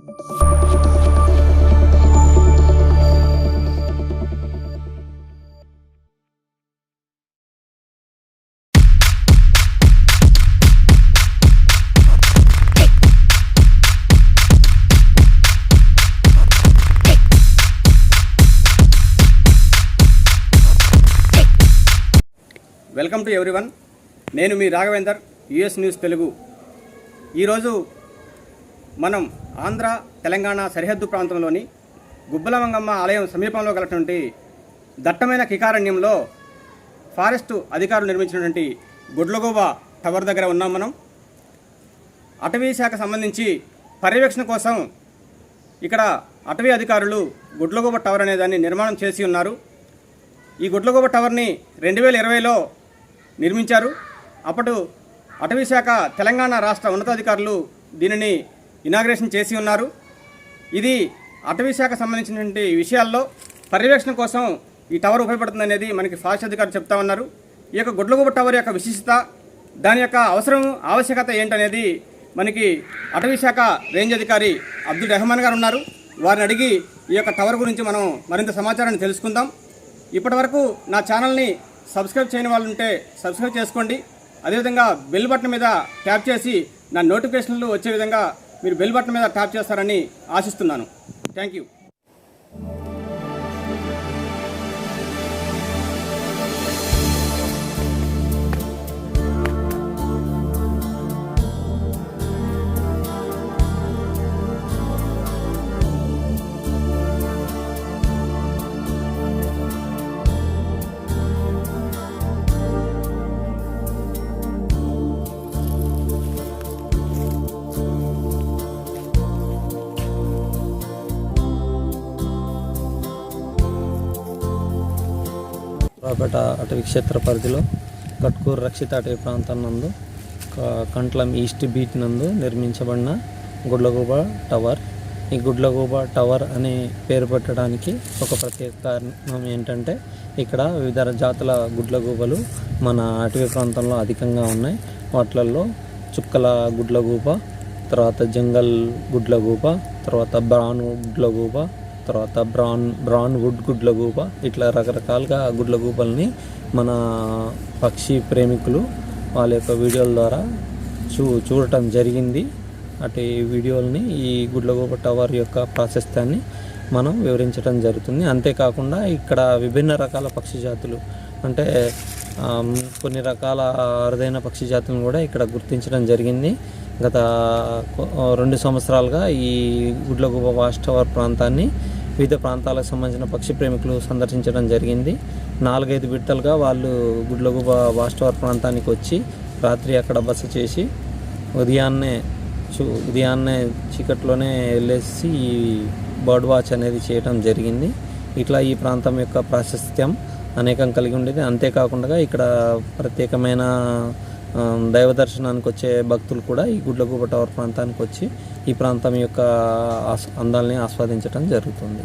Welcome to everyone. నేను మీ Raghavender, US news Telugu. ఈరోజు మనం ఆంధ్ర తెలంగాణ సరిహద్దు ప్రాంతంలోని గుబ్బలమంగమ్మ ఆలయం సమీపంలో గలటువంటి దట్టమైన కికారణ్యంలో ఫారెస్టు అధికారులు నిర్మించినటువంటి గుడ్లగూబ టవర్ దగ్గర ఉన్నాం. మనం అటవీ శాఖ సంబంధించి పర్యవేక్షణ కోసం ఇక్కడ అటవీ అధికారులు గుడ్లగూబ టవర్ అనే దాన్ని నిర్మాణం చేసి ఉన్నారు. ఈ గుడ్లగూబ టవర్ని 2020లో నిర్మించారు. అప్పుడు అటవీ శాఖ తెలంగాణ రాష్ట్ర ఉన్నతాధికారులు దీనిని ఇనాగ్రేషన్ చేసి ఉన్నారు. ఇది అటవీ శాఖ సంబంధించినటువంటి విషయాల్లో పర్యవేక్షణ కోసం ఈ టవర్ ఉపయోగపడుతుంది అనేది మనకి ఫారెస్ట్ అధికారులు చెప్తా ఉన్నారు. ఈ యొక్క గుడ్లగూబ టవర్ యొక్క విశిష్టత, దాని యొక్క అవసరం ఆవశ్యకత ఏంటనేది మనకి అటవీ శాఖ రేంజ్ అధికారి అబ్దుల్ రెహమాన్ గారు ఉన్నారు. వారిని అడిగి ఈ యొక్క టవర్ గురించి మనం మరింత సమాచారాన్ని తెలుసుకుందాం. ఇప్పటి వరకు నా ఛానల్ని సబ్స్క్రైబ్ చేయని వాళ్ళు ఉంటే సబ్స్క్రైబ్ చేసుకోండి. అదేవిధంగా బెల్ బటన్ మీద ట్యాప్ చేసి నా నోటిఫికేషన్లు వచ్చే విధంగా మీరు బెల్ బటన్ మీద ట్యాప్ చేస్తారని ఆశిస్తున్నాను. Thank you. రాపేట అటవీ క్షేత్ర పరిధిలో కట్కూరు రక్షిత అటవీ ప్రాంతం నందు కంట్లం ఈస్ట్ బీచ్ నందు నిర్మించబడిన గుడ్లగూబ టవర్. ఈ గుడ్లగూబ టవర్ అనే పేరు పెట్టడానికి ఒక ప్రత్యేక కారణం ఏంటంటే ఇక్కడ వివిధ జాతుల గుడ్లగూబలు మన అటవీ ప్రాంతంలో అధికంగా ఉన్నాయి. వాటిల్లో చుక్కల గుడ్లగూబ, తర్వాత జంగల్ గుడ్లగూబ, తర్వాత బ్రౌన్ గుడ్లగూబ, తర్వాత బ్రౌన్ వుడ్ గుడ్లగూబ, ఇట్లా రకరకాలుగా గుడ్లగూబల్ని మన పక్షి ప్రేమికులు వాళ్ళ యొక్క వీడియోల ద్వారా చూడటం జరిగింది. అటు ఈ వీడియోల్ని ఈ గుడ్లగూబ టవర్ యొక్క ప్రాశస్త్యాన్ని మనం వివరించడం జరుగుతుంది. అంతేకాకుండా ఇక్కడ విభిన్న రకాల పక్షి జాతులు అంటే కొన్ని రకాల అరుదైన పక్షి జాతులను కూడా ఇక్కడ గుర్తించడం జరిగింది. గత 2 సంవత్సరాలుగా ఈ గుడ్లగూబ వాచ్ టవర్ ప్రాంతాన్ని వివిధ ప్రాంతాలకు సంబంధించిన పక్షి ప్రేమికులు సందర్శించడం జరిగింది. 4-5 విడతలుగా వాళ్ళు గుడ్లగూబ వాచ్ టవర్ ప్రాంతానికి వచ్చి రాత్రి అక్కడ బస చేసి ఉదయాన్నే చీకట్లోనే వెళ్ళేసి ఈ బర్డ్ వాచ్ అనేది చేయడం జరిగింది. ఇట్లా ఈ ప్రాంతం యొక్క ప్రాశస్త్యం అనేకం కలిగి ఉండేది. అంతేకాకుండా ఇక్కడ ప్రత్యేకమైన దైవ దర్శనానికి వచ్చే భక్తులు కూడా ఈ గుడ్లగూబ టవర్ ప్రాంతానికి వచ్చి ఈ ప్రాంతం యొక్క అందాలని ఆస్వాదించడం జరుగుతుంది.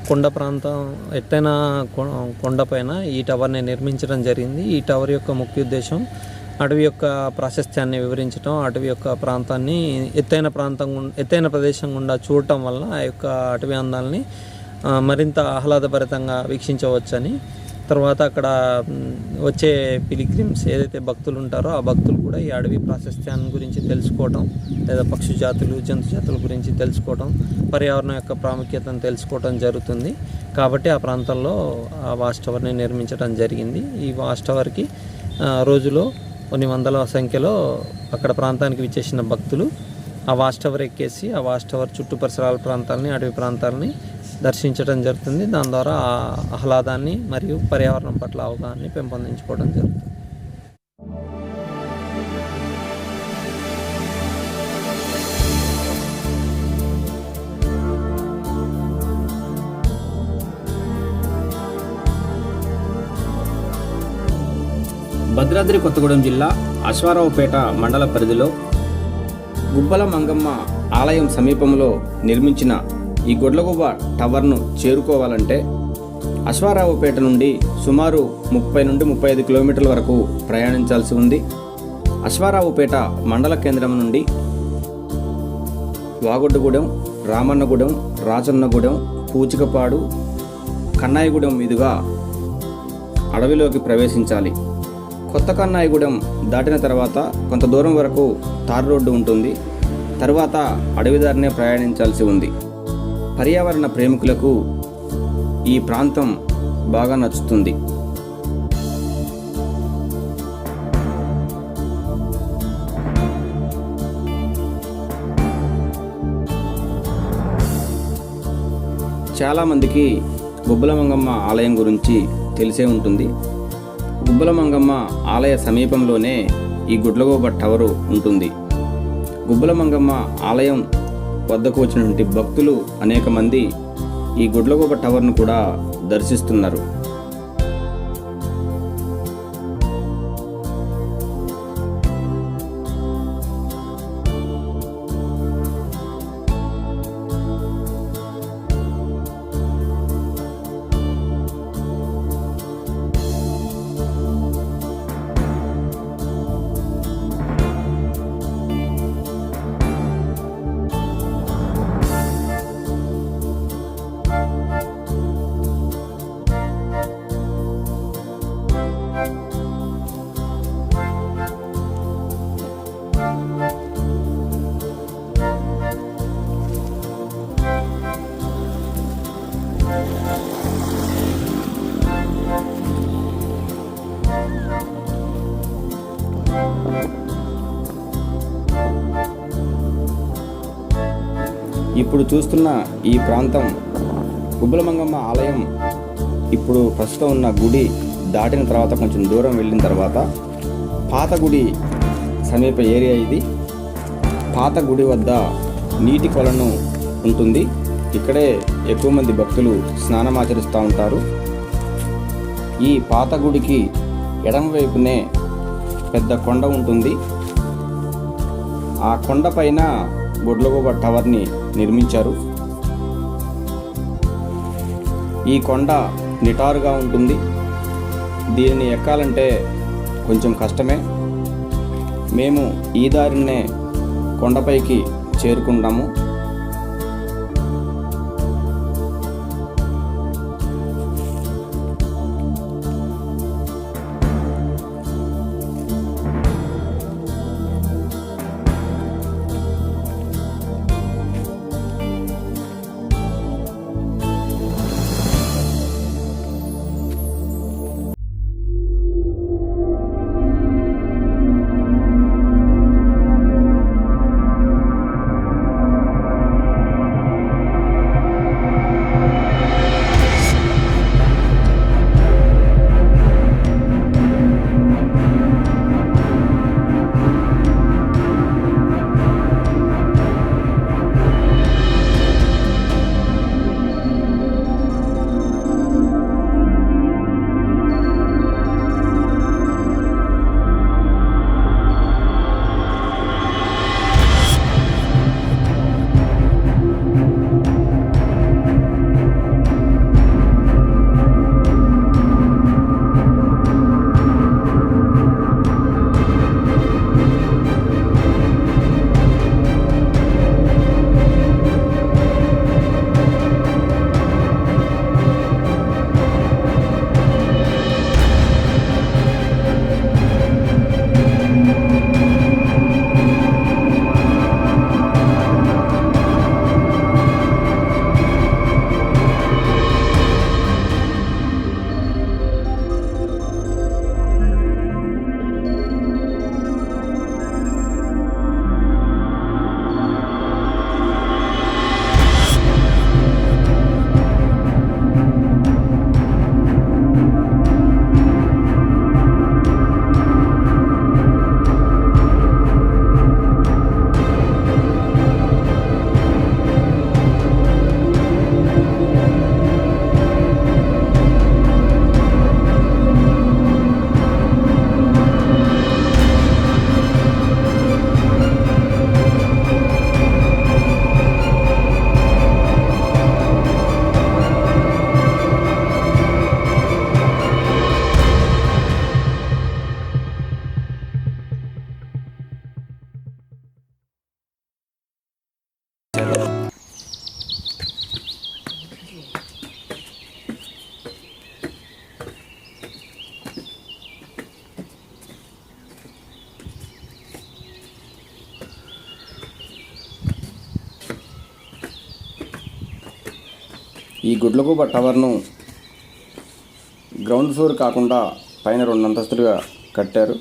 కొండ ప్రాంతం ఎత్తైన కొండపైన ఈ టవర్ని నిర్మించడం జరిగింది. ఈ టవర్ యొక్క ముఖ్య ఉద్దేశం అటవీ యొక్క ప్రాశస్త్యాన్ని వివరించడం, అటవీ యొక్క ప్రాంతాన్ని ఎత్తైన ప్రదేశం గుండా చూడటం వల్ల ఆ యొక్క అటవీ అందాలని మరింత ఆహ్లాదభరితంగా వీక్షించవచ్చని, తర్వాత అక్కడ వచ్చే పిలిగ్రిమ్స్ ఏదైతే భక్తులు ఉంటారో ఆ భక్తులు కూడా ఈ అడవి ప్రాశస్త్యాన్ని గురించి తెలుసుకోవడం, లేదా పక్షి జాతులు జంతు జాతుల గురించి తెలుసుకోవడం, పర్యావరణం యొక్క ప్రాముఖ్యతను తెలుసుకోవడం జరుగుతుంది. కాబట్టి ఆ ప్రాంతంలో ఆ వాచ్ టవర్ని నిర్మించడం జరిగింది. ఈ వాచ్ టవర్కి రోజులో కొన్ని వందల సంఖ్యలో అక్కడ ప్రాంతానికి విచ్చేసిన భక్తులు ఆ వాచ్ టవర్ ఎక్కేసి ఆ వాచ్ టవర్ చుట్టూ పరిసరాల ప్రాంతాలని, అటవీ ప్రాంతాలని దర్శించడం జరుగుతుంది. దాని ద్వారా ఆహ్లాదాన్ని మరియు పర్యావరణం పట్ల అవగాహనని పెంపొందించుకోవడం జరుగుతుంది. భద్రాద్రి కొత్తగూడెం జిల్లా అశ్వారావుపేట మండల పరిధిలో గుబ్బలమంగమ్మ ఆలయం సమీపంలో నిర్మించిన ఈ గుడ్లగూబ టవర్ను చేరుకోవాలంటే అశ్వారావుపేట నుండి సుమారు 30 నుండి 35 కిలోమీటర్ల వరకు ప్రయాణించాల్సి ఉంది. అశ్వారావుపేట మండల కేంద్రం నుండి వాగొడ్డుగూడెం, రామన్నగూడెం, రాజన్నగూడెం, పూచికపాడు, కన్నాయిగూడెం మీదుగా అడవిలోకి ప్రవేశించాలి. కొత్త కన్నాయిగూడెం దాటిన తర్వాత కొంత దూరం వరకు తారు రోడ్డు ఉంటుంది. తరువాత అడవిదారినే ప్రయాణించాల్సి ఉంది. పర్యావరణ ప్రేమికులకు ఈ ప్రాంతం బాగా నచ్చుతుంది. చాలామందికి గుబ్బలమంగమ్మ ఆలయం గురించి తెలిసే ఉంటుంది. గుబ్బలమంగమ్మ ఆలయ సమీపంలోనే ఈ గుడ్లగూబ టవరు ఉంటుంది. గుబ్బలమంగమ్మ ఆలయం వద్దకు వచ్చినటువంటి భక్తులు అనేక మంది ఈ గుడ్లగూబ టవర్ను కూడా దర్శిస్తున్నారు. ఇప్పుడు చూస్తున్న ఈ ప్రాంతం గుబ్బలమంగమ్మ ఆలయం. ఇప్పుడు ప్రస్తుతం ఉన్న గుడి దాటిన తర్వాత కొంచెం దూరం వెళ్ళిన తర్వాత పాత గుడి సమీప ఏరియా ఇది. పాత గుడి వద్ద నీటి కొలను ఉంటుంది. ఇక్కడే ఎక్కువ మంది భక్తులు స్నానమాచరిస్తూ ఉంటారు. ఈ పాత గుడికి ఎడమవైపునే పెద్ద కొండ ఉంటుంది. ఆ కొండపైన గుడ్లగూబ టవర్ని నిర్మించారు. ఈ కొండ నిటారుగా ఉంటుంది. దీనిని ఎక్కాలంటే కొంచెం కష్టమే. మేము ఈ దారినే కొండపైకి చేరుకుంటాము. ఈ గుడ్లగూబ టవర్ను గ్రౌండ్ ఫ్లోర్ కాకుండా పైన 2 అంతస్తులుగా కట్టారు.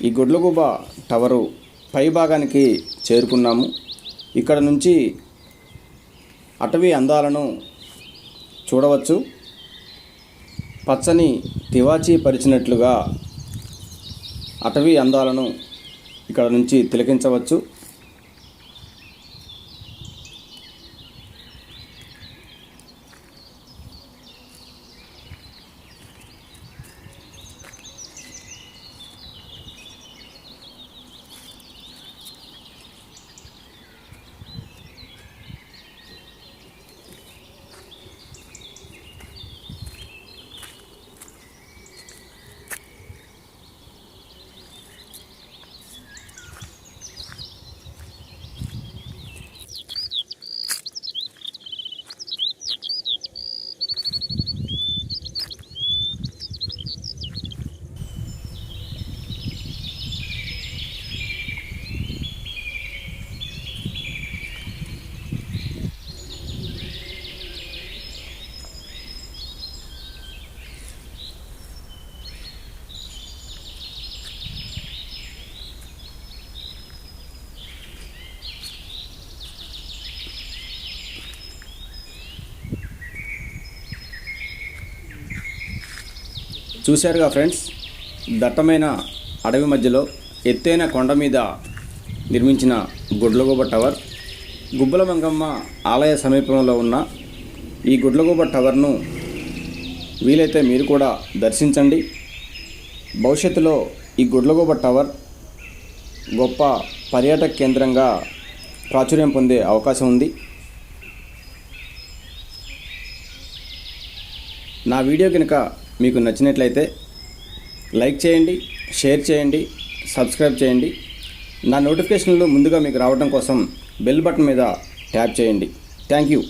ఈ గుడ్లగూబ టవరు పై భాగానికి చేరుకున్నాము. ఇక్కడ నుంచి అటవీ అందాలను చూడవచ్చు. పచ్చని తివాచీ పరిచినట్లుగా అటవీ అందాలను ఇక్కడ నుంచి తిలకించవచ్చు. చూశారుగా ఫ్రెండ్స్, దట్టమైన అడవి మధ్యలో ఎత్తైన కొండ మీద నిర్మించిన గుడ్లగూబ టవర్. గుబ్బల మంగమ్మ ఆలయ సమీపంలో ఉన్న ఈ గుడ్లగూబ టవర్ను వీలైతే మీరు కూడా దర్శించండి. భవిష్యత్తులో ఈ గుడ్లగూబ టవర్ గొప్ప పర్యాటక కేంద్రంగా ప్రాచుర్యం పొందే అవకాశం ఉంది. నా వీడియో కనుక మీకు నచ్చినట్లయితే లైక్ చేయండి, షేర్ చేయండి, సబ్స్క్రైబ్ చేయండి. నా నోటిఫికేషన్లు ముందుగా మీకు రావడం కోసం బెల్ బటన్ మీద ట్యాప్ చేయండి. Thank you.